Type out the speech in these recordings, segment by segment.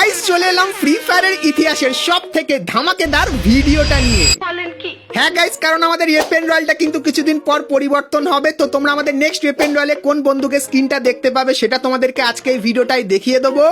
Guys চলে এলাম free ফায়ারের ইতিহাসের সব থেকে ধামাকেদার ভিডিওটা নিয়ে। হ্যাঁ গাইস, কারণ আমাদের ওয়েপেন রয়্যালটা কিন্তু কিছুদিন পর পরিবর্তন হবে, তো তোমরা আমাদের নেক্সট ওয়েপেন রয়্যালে কোন বন্দুকের স্কিনটা দেখতে পাবে সেটা তোমাদেরকে আজকে এই ভিডিওটাই দেখিয়ে দেবো।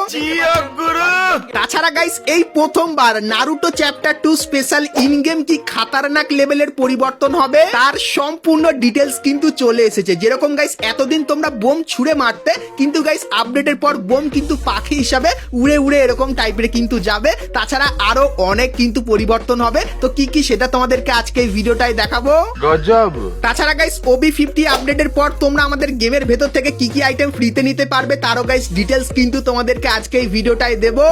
তাছাড়া গাইস এই প্রথমবার Naruto chapter 2 special in game কি খাতারনাক লেভেলের পরিবর্তন হবে তার সম্পূর্ণ ডিটেলস কিন্তু চলে এসেছে। যেরকম গাইস এতদিন তোমরা বোম ছুড়ে মারতে, কিন্তু গাইস আপডেটের পর বোম কিন্তু পাখি হিসাবে উড়ে উড়ে এরকম টাইপের কিন্তু যাবে। তাছাড়া আরো অনেক কিন্তু পরিবর্তন হবে, তো কি কি সেটা তোমাদেরকে আজকে এই ভিডিওটাই দেখাবো। গজব। তাছাড়া গাইস OB50 আপডেটের পর তোমরা আমাদের গেমের ভেতর থেকে কি কি আইটেম ফ্রিতে নিতে পারবে তারও গাইস ডিটেলস কিন্তু তোমাদেরকে আজকে এই ভিডিওটাই দেবো।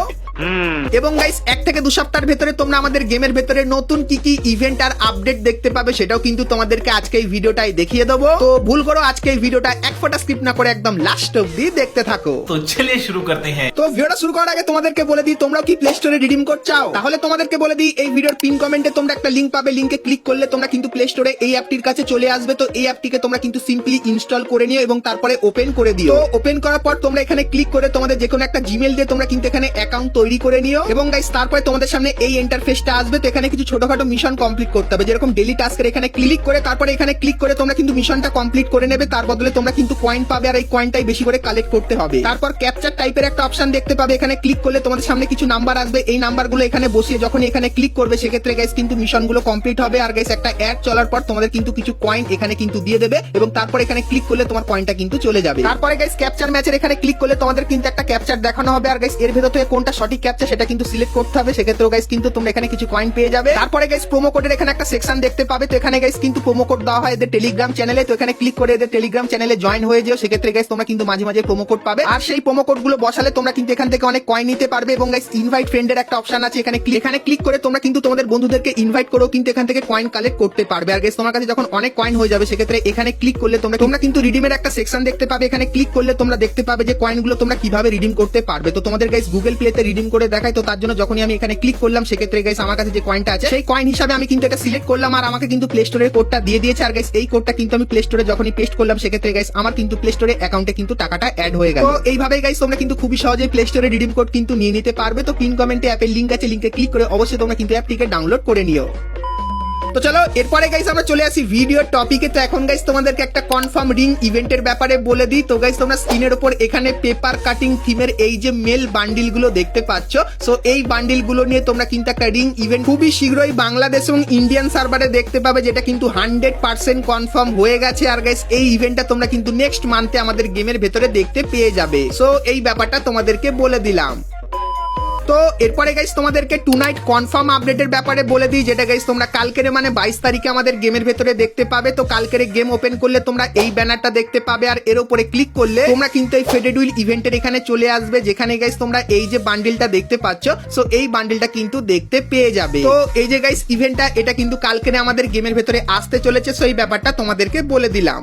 এবং গাইস 1 থেকে 2 সপ্তাহের ভেতরে তোমরা আমাদের গেমের ভেতরে নতুন কি কি ইভেন্ট আর আপডেট দেখতে পাবে সেটাও কিন্তু তোমাদেরকে আজকে এই ভিডিওটাই দেখিয়ে দেবো। তো ভুল করো আজকে এই ভিডিওটা এক ফোঁটা স্কিপ না করে একদম লাস্ট অবধি দেখতে থাকো। তো চলিয়ে শুরু করতে হ্যাঁ। তো ভিডিওটা শুরু করার আগে তোমাদেরকে বলে দিই, তোমরা কি প্লে স্টোরে রিডিম কোড চাও? তাহলে তোমাদেরকে বলে দিই, এই ভিডিওর পিন কমেন্টে তোমরা একটা লিংক পাবে, লিংকে ক্লিক করলে তোমরা কিন্তু প্লে স্টোরে এই অ্যাপটির কাছে চলে আসবে। তো এই অ্যাপটিকে তোমরা কিন্তু সিম্পলি ইনস্টল করে নিও এবং তারপরে ওপেন করে দিও। তো ওপেন করার পর তোমরা এখানে ক্লিক করে তোমাদের যে কোনো একটা জিমেইল দিয়ে তোমরা কিন্তু এখানে অ্যাকাউন্ট তৈরি করে নিও এবং গাইস তারপরে তোমাদের সামনে এই ইন্টারফেসটা আসবে। তো এখানে কিছু ছোটখাটো মিশন কমপ্লিট করতে হবে, যেরকম ডেইলি টাস্কের এখানে ক্লিক করে তারপরে এখানে ক্লিক করে তোমরা কিন্তু মিশনটা কমপ্লিট করে নেবে। তার বদলে তোমরা কিন্তু কয়েন পাবে আর এই কয়েনটাই বেশি করে কালেক্ট করতে হবে। তারপর ক্যাপচার টাইপের একটা অপশন দেখতে পাবে, এখানে ক্লিক করলে তোমাদের সামনে কিছু নাম্বার আসবে। এই নাম্বারগুলো এখানে বসিয়ে যখন এখানে ক্লিক করবে সেক্ষেত্রে গাইস কিন্তু মিশনগুলো কমপ্লিট হবে। আর গাইস একটা অ্যাড চলার পর তোমাদের কিন্তু কিছু কয়েন এখানে কিন্তু দিয়ে দেবে এবং তারপর এখানে ক্লিক করলে তোমার কয়েনটা কিন্তু চলে যাবে। তারপরে গাইস ক্যাপচার ম্যাচের এখানে ক্লিক করলে তোমাদের কিন্তু একটা ক্যাপচার দেখানো হবে আর গাইস এর ভেতর থেকে কোনটা সঠিক ক্যাপচার সেটা কিন্তু সিলেক্ট করতে হবে। সেক্ষেত্রে গাইস কিন্তু তোমরা এখানে কিছু কয়েন পেয়ে যাবে। তারপরে গাইস প্রোমো কোডের এখানে একটা সেকশন দেখতে পাবে, তো এখানে গাইস কিন্তু প্রোমো কোড দেওয়া হয় এদের টেলিগ্রাম চ্যানেলে। তো এখানে ক্লিক করে এদের টেলিগ্রাম চ্যানেলে জয়েন হয়ে যেও, সেক্ষেত্রে গাইস তোমরা কিন্তু মাঝে মাঝে প্রোমো কোড পাবে। আর সেই প্রোমো কোড গুলো বসালে তোমরা কিন্তু এখান থেকে অনেক কয়েন নিতে পারবে। এবং গাইস ইনভাইট ফ্রেন্ডের একটা অপশন আছে, এখানে ক্লিক করে তোমরা কিন্তু তোমাদের বন্ধুদেরকে ইনভাইট করেও কিন্তু এখান থেকে কয়েন কালেক্ট করতে পারবে। আর গাইস তোমার কাছে যখন অনেক কয়েন হয়ে যাবে সেক্ষেত্রে এখানে ক্লিক করলে তোমরা কিন্তু রিডিমের একটা সেকশন দেখতে পাবে। এখানে ক্লিক করলে তোমরা দেখতে পাবে যে কয়েনগুলো তোমরা কিভাবে রিডিম করতে পারবে। তো তোমাদের গাইস গুগল প্লেতে রিডিম করে দেখায়, তো তার জন্য যখনই আমি এখানে ক্লিক করলাম সেক্ষেত্রে গাইস আমার কাছে যে কয়েনটা আছে সেই কয়েন হিসাবে আমি কিন্তু এটা সিলেক্ট করলাম আর আমাকে কিন্তু প্লে স্টোরের কোডটা দিয়ে দিয়েছে। আর গাইস এই কোডটা কিন্তু আমি প্লে স্টোরে যখনই পেস্ট করলাম সেক্ষেত্রে গাইস আমার কিন্তু প্লে স্টোরে অ্যাকাউন্টে কিন্তু টাকাটা অ্যাড হয়ে গেল। তো এইভাবে গাইস তোমরা কিন্তু খুবই সহজেই প্লে স্টোরে রিডিম কোড কিন্তু নিয়ে নিতে পারবে। তো পিন কমেন্টে অ্যাপের লিংক আছে, লিংকে ক্লিক করে অবশ্যই তোমরা কিন্তু অ্যাপটিকে ডাউনলোড করে নিও। তো চলো এরপরে গাইস আমরা চলে আসি ভিডিওর টপিকে। তো এখন গাইস তোমাদেরকে একটা কনফার্ম রিং ইভেন্টের ব্যাপারে বলে দিই। তো গাইস তোমরা স্ক্রিনের উপর এখানে পেপার কাটিং থিমের এই যে মেল বান্ডিল গুলো দেখতে পাচ্ছ, সো এই বান্ডিল গুলো নিয়ে তোমরা কিন্তু একটা রিং ইভেন্ট খুবই শীঘ্রই বাংলাদেশ এবং ইন্ডিয়ান সার্ভারে দেখতে পাবে, যেটা কিন্তু 100% কনফার্ম হয়ে গেছে। আর গাইস এই ইভেন্টটা তোমরা কিন্তু নেক্সট মান্থে আমাদের গেমের ভেতরে দেখতে পেয়ে যাবে। সো এই ব্যাপারটা তোমাদেরকে বলে দিলাম। তো এরপরে গাইস তোমাদেরকে টু নাইট কনফার্ম আপডেটের ব্যাপারে বলে দিই, যেটা গাইস তোমরা কালকের মানে 22 তারিখে আমাদের গেমের ভেতরে দেখতে পাবে। তো কালকের গেম ওপেন করলে তোমরা এই ব্যানারটা দেখতে পাবে আর এর উপরে ক্লিক করলে তোমরা কিন্তু এই ফেডেড উইল ইভেন্টের এখানে চলে আসবে, যেখানে গাইস তোমরা এই যে বান্ডিলটা দেখতে পাচ্ছ, সো এই বান্ডিলটা কিন্তু দেখতে পেয়ে যাবে। তো এই যে গাইস ইভেন্টটা এটা কিন্তু কালকের আমাদের গেমের ভেতরে আসতে চলেছে, সো এই ব্যাপারটা তোমাদেরকে বলে দিলাম।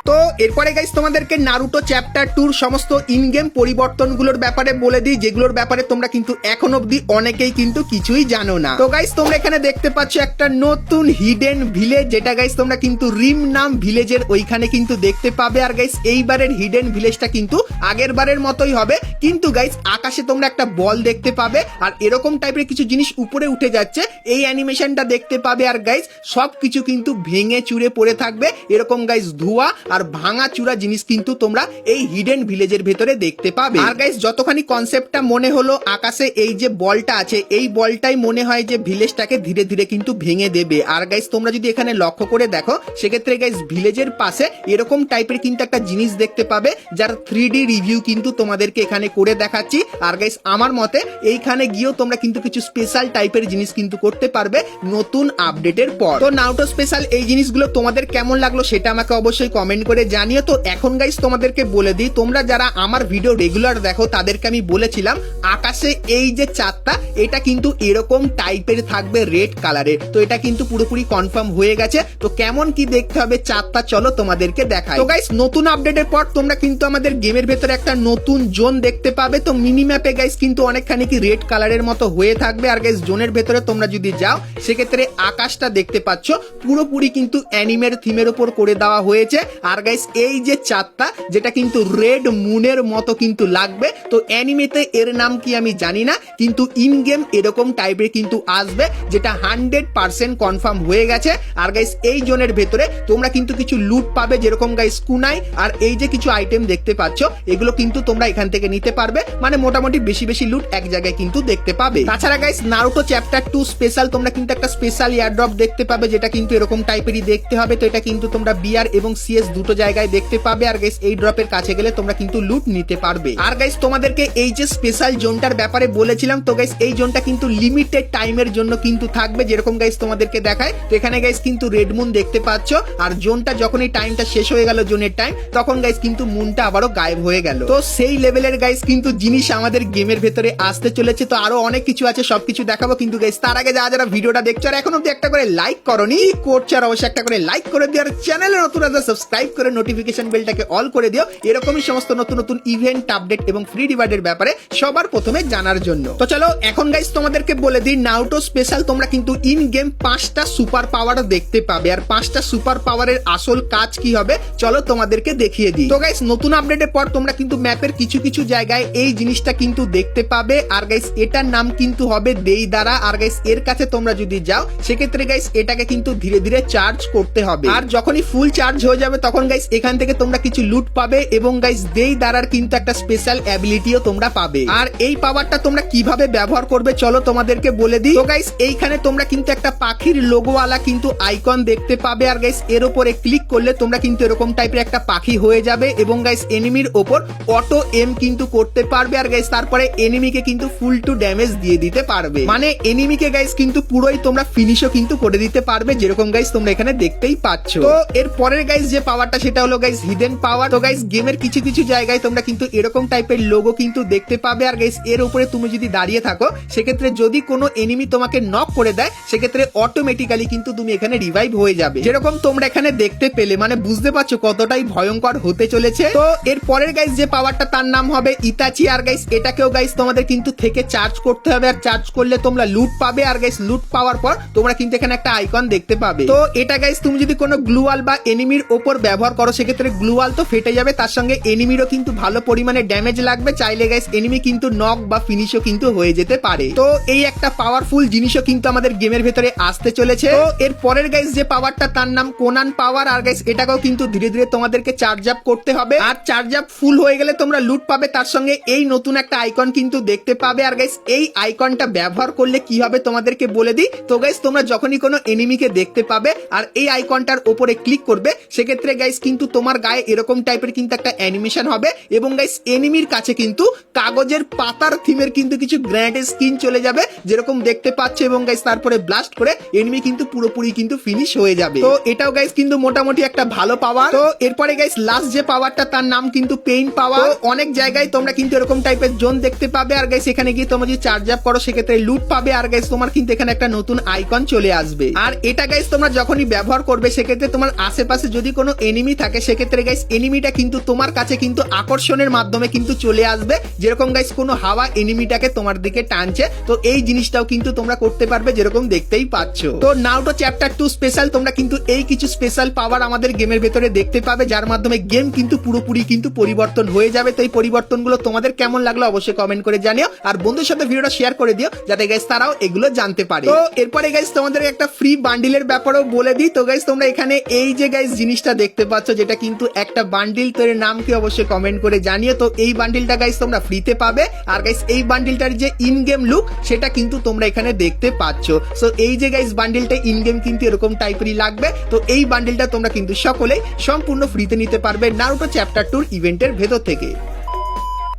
তো এরপরে গাইস তোমাদেরকে নারুটো চ্যাপ্টার 2 সমস্ত ইন গেম পরিবর্তনগুলোর ব্যাপারে বলে দিই, যেগুলোর ব্যাপারে তোমরা কিন্তু এখন অবধি অনেকেই কিন্তু কিছুই জানো না। তো গাইস তোমরা এখানে দেখতে পাচ্ছ একটা নতুন হিডেন ভিলেজ, যেটা গাইস তোমরা কিন্তু রিম নাম ভিলেজের ওইখানে কিন্তু দেখতে পাবে। আর গাইস এইবারের হিডেন ভিলেজটা কিন্তু আগের বারের মতোই হবে, কিন্তু গাইস আকাশে তোমরা একটা বল দেখতে পাবে আর এরকম টাইপের কিছু জিনিস উপরে উঠে যাচ্ছে, এই অ্যানিমেশনটা দেখতে পাবে। আর গাইস সবকিছু কিন্তু ভেঙে চুরে পড়ে থাকবে, এরকম গাইস ধোঁয়া আর ভাঙা চূড়া জিনিস কিন্তু তোমরা এই হিডেন ভিলেজের ভেতরে দেখতে পাবে। আর গাইস যতখানি কনসেপ্টটা মনে হলো আকাশে এই যে বলটা আছে, এই বলটাই মনে হয় যে ভিলেজটাকে ধীরে ধীরে কিন্তু ভেঙে দেবে। আর গাইস তোমরা যদি এখানে লক্ষ্য করে দেখো সেক্ষেত্রে গাইস ভিলেজের পাশে এরকম টাইপের কিন্তু একটা জিনিস দেখতে পাবে, যার 3D রিভিউ কিন্তু তোমাদেরকে এখানে করে দেখাচ্ছি। আর গাইস আমার মতে এইখানে গিয়েও তোমরা কিন্তু কিছু স্পেশাল টাইপের জিনিস কিন্তু করতে পারবে নতুন আপডেটের পর। তো নারুটো স্পেশাল এই জিনিসগুলো তোমাদের কেমন লাগলো সেটা আমাকে অবশ্যই কমেন্ট করে জানিও। তো এখন গাইস তোমাদেরকে বলে দিই, তোমরা যারা আমার ভিডিও রেগুলার দেখো তাদেরকে আমি বলেছিলাম আকাশে এই যে চাঁদটা এটা কিন্তু এরকম টাইপের থাকবে রেড কালারের। তো এটা কিন্তু পুরোপুরি কনফার্ম হয়ে গেছে। তো কেমন কি দেখতে হবে চাঁদটা চলো তোমাদেরকে দেখাই। তো গাইস নতুন আপডেটের পর তোমরা কিন্তু আমাদের গেমের ভেতরে একটা নতুন জোন দেখতে পাবে। তো মিনি ম্যাপে গাইস কিন্তু অনেকখানি কি রেড কালারের মতো হয়ে থাকবে। আর গাইস জোনের ভেতরে তোমরা যদি যাও সেক্ষেত্রে আকাশটা দেখতে পাচ্ছ পুরোপুরি কিন্তু অ্যানিমের থিমের উপর করে দেওয়া হয়েছে। আর গাইস এই যে চাঁদটা যেটা কিন্তু রেড মুনের মতো কিন্তু লাগবে, তো অ্যানিমেতে এর নাম কি আমি জানি না, কিন্তু ইন গেম এরকম টাইপের কিন্তু আসবে, যেটা 100% কনফার্ম হয়ে গেছে। আর গাইস এই জোনের ভেতরে তোমরা কিন্তু কিছু লুট পাবে, যেরকম গাইস কুনাই আর এই যে কিছু আইটেম দেখতে পাচ্ছ, এগুলো কিন্তু তোমরা এখান থেকে নিতে পারবে, মানে মোটামুটি বেশি বেশি লুট এক জায়গায় কিন্তু দেখতে পাবে। তাছাড়া গাইস নারুটো চ্যাপ্টার 2 স্পেশাল তোমরা কিন্তু একটা স্পেশাল এয়ারড্রপ দেখতে পাবে, যেটা কিন্তু এরকম টাইপেরই দেখতে হবে। তো এটা কিন্তু তোমরা বিআর এবং সিএস দুটো জায়গায় দেখতে পাবে। আর গাইস এই ড্রপের কাছে গেলে তোমরা কিন্তু লুট নিতে পারবে। আর গাইস তোমাদেরকে এই যে স্পেশাল জোনটার ব্যাপারে বলেছিলাম, তো গাইস এই জোনটা কিন্তু লিমিটেড টাইমের জন্য কিন্তু থাকবে, যেরকম গাইস তোমাদেরকে দেখায়। তো এখানে গাইস কিন্তু রেড মুন দেখতে পাচ্ছ, আর জোনটা যখন এই টাইমটা শেষ হয়ে গেল জোনের টাইম, তখন গাইস কিন্তু মুনটা আবারও গায়েব হয়ে গেল। তো সেই লেভেলের গাইস কিন্তু জিনিস আমাদের গেমের ভেতরে আসতে চলেছে। তো আরো অনেক কিছু আছে, সবকিছু দেখাবো, কিন্তু গাইস তার আগে যারা যারা ভিডিওটা দেখছো আর এখনো একটা করে লাইক করনি করছো, আর অবশ্যই একটা করে লাইক করে দিও, আর চ্যানেলে নতুন আছে সাবস্ক্রাইব করে নোটিফিকেশন বেলটাকে অল করে দিও, এরকমই সমস্ত নতুন নতুন ইভেন্ট আপডেট এবং ফ্রি রিওয়ার্ডের ব্যাপারে সবার প্রথমে জানার জন্য। তো চলো এখন গাইস তোমাদেরকে বলে দিই, নারুটো স্পেশাল তোমরা কিন্তু ইন গেম 5টা সুপার পাওয়ার দেখতে পাবে। আর 5টা সুপার পাওয়ারের আসল কাজ কি হবে চলো তোমাদেরকে দেখিয়ে দিই। তো গাইস নতুন আপডেটের পর তোমরা কিন্তু ম্যাপের কিছু কিছু জায়গায় এই জিনিসটা কিন্তু দেখতে পাবে। আর গাইস এটার নাম কিন্তু হবে দেইদারা। আর গাইস এর কাছে তোমরা যদি যাও সেক্ষেত্রে গাইস এটাকে কিন্তু ধীরে ধীরে চার্জ করতে হবে, আর যখনই ফুল চার্জ হয়ে যাবে তখন গাইস এখান থেকে তোমরা কিছু লুট পাবে, এবং গাইস দেইদারার কিন্তু একটা স্পেশাল অ্যাবিলিটিও তোমরা পাবে। আর এই পাওয়ারটা তোমরা কিভাবে ব্যবহার করবে চলো তোমাদেরকে বলে দিই। তো গাইস এইখানে তোমরা কিন্তু একটা পাখির লোগোওয়ালা কিন্তু আইকন দেখতে পাবে। আর গাইস এর উপরে ক্লিক করলে তোমরা কিন্তু এরকম টাইপের একটা পাখি হয়ে যাবে, এবং গাইস এনিমির ওপর অটো এম কিন্তু করতে পারবে। আর গাইস তারপরে এনিমিকে কিন্তু ফুল টু ড্যামেজ দিয়ে দিতে পারবে, মানে এনিমিকে গাইস কিন্তু পুরোই তোমরা ফিনিশও কিন্তু করে দিতে পারবে, যেরকম গাইস তোমরা এখানে দেখতেই পাচ্ছ। তো এর পরের গাইস যে পাওয়ারটা সেটা হলো গাইস হিডেন পাওয়ার। তো গাইস গেমের কিছু কিছু জায়গায় তোমরা কিন্তু এরকম টাইপের লোগো কিন্তু দেখতে পাবে। আর গাইস এর উপরে তুমি যদি দাঁড়িয়ে থাকো সেক্ষেত্রে যদি কোনো এনিমি তোমাকে নক করে দেয় সেক্ষেত্রে অটোমেটিক্যালি কিন্তু তুমি এখানে রিভাইভ হয়ে যাবে, যেরকম তোমরা এখানে দেখতে পেলে, মানে বুঝতে পারছো কতটাই ভয়ঙ্কর হতে চলেছে। তো এর পরের গাইস যে পাওয়ারটা তার নাম হবে ইতাচি। আর গাইস এটাকেও গাইস তোমাদের কিন্তু থেকে চার্জ করতে হবে, আর চার্জ করলে তোমরা লুট পাবে। আর গাইস লুট পাওয়ার পর তোমরা কিন্তু এখানে একটা আইকন দেখতে পাবে। তো এটা গাইস তুমি যদি কোনো গ্লুয়াল বা এনিমির ওপর ব্যবহার করো সেক্ষেত্রে গ্লুয়াল তো ফেটে যাবে, তার সঙ্গে এনিমিরও কিন্তু ভালো পরিমাণে ড্যামেজ লাগবে, চাইলে গাইস এনিমি কিন্তু নক বা ফিনিশও কিন্তু হয়ে যেতে পারে। তো এই একটা পাওয়ারফুল জিনিসও কিন্তু আমাদের গেমের ভেতরে আসতে চলেছে। তো এর পরের গাইস যে পাওয়ারটা তার নাম কোনান পাওয়ার। আর গাইস এটাকেও কিন্তু ধীরে ধীরে তোমাদেরকে চার্জ আপ করতে হবে, আর চার্জ আপ ফুল হয়ে গেলে তোমরা লুট পাবে, তার সঙ্গে এই নতুন একটা আইকন কিন্তু দেখতে পাবে। আর গাইস এই আইকনটা ব্যবহার করলে কি হবে তোমাদেরকে বলে দিই। তো গাইস তোমরা যখনই কোনো এনিমিকে দেখতে পাবে আর এই আইকনটার উপরে ক্লিক করবে সেক্ষেত্রে গাইস কিন্তু তোমার গায়ে এরকম টাইপের কিন্তু একটা অ্যানিমেশন হবে, এবং গাইস এনিমির কাছে কিন্তু কাগজের পাতার থিমের কিন্তু কিছু গ্র্যান্ড স্কিন চলে যাবে, যেরকম দেখতে পাচ্ছ, এবং গাইস তারপরে ব্লাস্ট করে এনিমি কিন্তু পুরোপুরি কিন্তু ফিনিশ হয়ে যাবে। তো এটাও গাইস কিন্তু মোটামুটি একটা ভালো পাওয়ার। তো এরপরে গাইস লাস্ট যে পাওয়ারটা তার নাম কিন্তু পেইন পাওয়ার। অনেক জায়গায় তোমরা কিন্তু এরকম টাইপের জোন দেখতে পাবে, আর গাইস এখানে গিয়ে তোমরা যদি চার্জ আপ করো সেক্ষেত্রে লুট পাবে, আর গাইস তোমার কিন্তু এখানে একটা নতুন আইকন চলে আসবে। আর এটা গাইস তোমরা যখনই ব্যবহার করবে সেক্ষেত্রে তোমার আশেপাশে যদি কোনো এনিমি থাকে সেক্ষেত্রে গাইস এনিমিটা কিন্তু তোমার কাছে কিন্তু আকর্ষণের মাধ্যমে কিন্তু চলে আসবে, যেরকম গাইস কোনো হাওয়া এনিমিটাকে তোমার দিকে টানছে। তো এই জিনিসটাও কিন্তু তোমরা করতে পারবে, যেরকম দেখতেই পাচ্ছ। তো নারুটো চ্যাপ্টার 2 স্পেশাল তোমরা কিন্তু এই কিছু স্পেশাল পাওয়ার আমাদের গেমের ভেতরে দেখতে পাবে, যার মাধ্যমে গেম কিন্তু পুরোপুরি কিন্তু পরিবর্তন হয়ে যাবে। তো এই পরিবর্তনগুলো তোমাদের কেমন লাগলো অবশ্যই কমেন্ট করে জানিও, আর বন্ধুদের সাথে ভিডিওটা শেয়ার করে দিও যাতে গাইস তারাও এগুলো জানতে পারে। তো এরপরে গাইস তোমাদের একটা ফ্রি বান্ডিলের ব্যাপারেও বলে দিই। তো গাইস তোমরা এখানে এই যে গাইস জিনিসটা দেখতে পাচ্ছ যেটা কিন্তু একটা বান্ডিল, তো এর নাম কি অবশ্যই কমেন্ট করে জানিও। তো এই বান্ডিলটা গাইস তোমরা ফ্রিতে পাবে, আর গাইস এই বান্ডিলটার যে ইন গেম লুক সেটা কিন্তু তোমরা এখানে দেখতে পাচ্ছ। সো এই যে গাইস বান্ডিলটা ইন গেম কিন্তু এরকম টাইপেরই লাগবে। তো এই বান্ডিলটা তোমরা কিন্তু সকলেই সম্পূর্ণ ফ্রিতে নিতে পারবে নারুটো চ্যাপ্টার 2 ইভেন্টের ভেতর থেকে।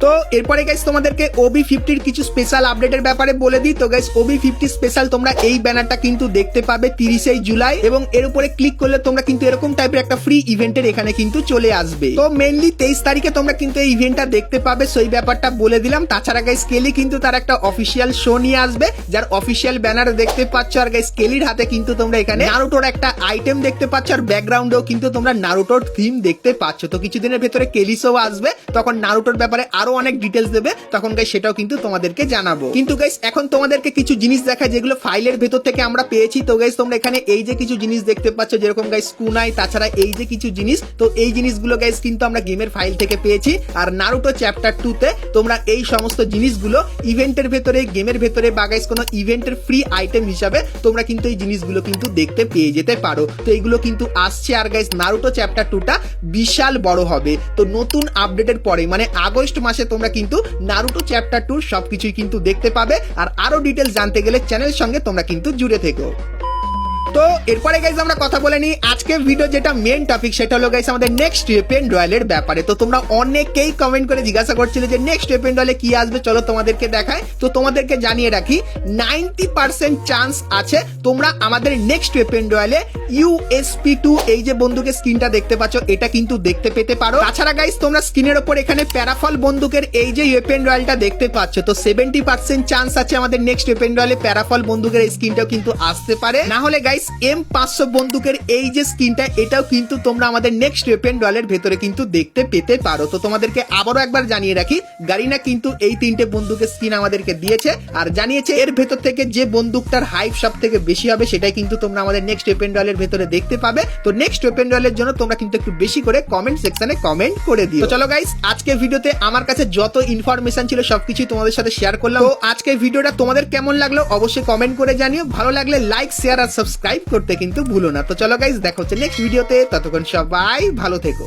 তো এরপরে গাইস তোমাদেরকে OB50 কিছু স্পেশাল আপডেটের ব্যাপারে বলে দিই। তো গাইস OB50 স্পেশাল তোমরা এই ব্যানারটা কিন্তু দেখতে পাবে 30 জুলাই, এবং এর উপরে ক্লিক করলে তোমরা কিন্তু এরকম টাইপের একটা ফ্রি ইভেন্টের এখানে কিন্তু চলে আসবে। তো মেইনলি 23 তারিখে তোমরা কিন্তু এই ইভেন্টটা দেখতে পাবে, সেই ব্যাপারটা বলে দিলাম। তাছাড়া গাইস কেলি কিন্তু তার একটা অফিসিয়াল শো নিয়ে আসবে, যার অফিসিয়াল ব্যানার দেখতে পাচ্ছ। আর গাইস কেলির হাতে কিন্তু তোমরা এখানে নারুটোর একটা আইটেম দেখতে পাচ্ছ, আর ব্যাকগ্রাউন্ডেও কিন্তু তোমরা নারুটোর থিম দেখতে পাচ্ছ। তো কিছুদিনের ভেতরে কেলি শো আসবে, তখন নারুটোর ব্যাপারে আরো অনেক ডিটেলস দেবে, তখন গাইস সেটাও কিন্তু তোমাদেরকে জানাবো। কিন্তু গাইস এখন তোমাদেরকে কিছু জিনিস দেখায় যেগুলো ফাইলের ভেতর থেকে আমরা পেয়েছি। তো গাইস তোমরা এখানে এই যে কিছু জিনিস দেখতে পাচ্ছ, যেরকম গাইস কুনাই, তাছাড়া এই যে কিছু জিনিস, তো এই জিনিসগুলো গাইস কিন্তু আমরা গেমের ফাইল থেকে পেয়েছি। আর নারুটো চ্যাপ্টার 2 তে তোমরা এই সমস্ত জিনিসগুলো ইভেন্টের ভেতরে, গেমের ভেতরে বা গাইস কোনো ইভেন্টের ফ্রি আইটেম হিসাবে তোমরা কিন্তু এই জিনিসগুলো কিন্তু দেখতে পেয়ে যেতে পারো। তো এইগুলো কিন্তু আসছে। আর গাইস নারুটো চ্যাপ্টার 2 টা বিশাল বড় হবে। তো নতুন আপডেটের পরে মানে আগস্ট মাসে তোমরা কিন্তু নারুটো চ্যাপ্টার 2 সবকিছুই কিন্তু দেখতে পাবে। আর আরো ডিটেলস জানতে গেলে চ্যানেলের সঙ্গে তোমরা কিন্তু জুড়ে থেকো। তো এরপরে গাইস আমরা কথা বলে নিই আজকের ভিডিও যেটা মেন টপিক, সেটা হলো গাইস আমাদের নেক্সট ওয়েপেন রয়্যালের ব্যাপারে। তো তোমরা অনেকেই কমেন্ট করে জিজ্ঞাসা করছিলে যে নেক্সট ওয়েপেন রয়্যালে কি আসবে, চলো তোমাদেরকে দেখাই। তো তোমাদেরকে জানিয়ে রাখি 90% চান্স আছে তোমরা আমাদের নেক্সট ওয়েপেন রয়্যালে USP2 এই যে বন্দুকের স্ক্রিনটা দেখতে পাচ্ছ, এটা কিন্তু দেখতে পেতে পারো। তাছাড়া গাইস তোমরা স্ক্রিনের ওপর এখানে প্যারাফল বন্দুকের এই যে ওয়েপেন রয়্যালটা দেখতে পাচ্ছ, তো 70% চান্স আছে আমাদের নেক্সট ওয়েপেন রয়্যালে প্যারাফল বন্দুকের এই স্ক্রিনটাও কিন্তু আসতে পারে। না হলে গাইস M500 বন্দুকের এই যে স্কিনটা, এটাও কিন্তু তোমরা আমাদের নেক্সট ওয়েপেন রয়্যালের ভেতরে কিন্তু দেখতে পেতে পারো। তো তোমাদেরকে আবারও একবার জানিয়ে রাখি, গারিনা কিন্তু এই 3টে বন্দুকের স্কিন আমাদেরকে দিয়েছে আর জানিয়েছে এর ভেতর থেকে যে বন্দুকটার হাইপ সব থেকে বেশি হবে সেটাই কিন্তু তোমরা আমাদের নেক্সট ওয়েপেন রয়্যালের ভেতরে দেখতে পাবে। তো নেক্সট ওয়েপেন রয়্যালের জন্য তোমরা কিন্তু একটু বেশি করে কমেন্ট সেকশনে কমেন্ট করে দিও। তো চলো গাইস, আজকের ভিডিওতে আমার কাছে যত ইনফরমেশন ছিল সবকিছু তোমাদের সাথে শেয়ার করলাম। তো আজকের ভিডিওটা তোমাদের কেমন লাগলো অবশ্যই কমেন্ট করে জানিও। ভালো লাগলে লাইক, শেয়ার আর সাবস্ক্রাইব করতে কিন্তু ভুলো না। তো চলো গাইস, দেখা হচ্ছে নেক্সট ভিডিওতে, ততক্ষণ সবাই ভালো থেকো।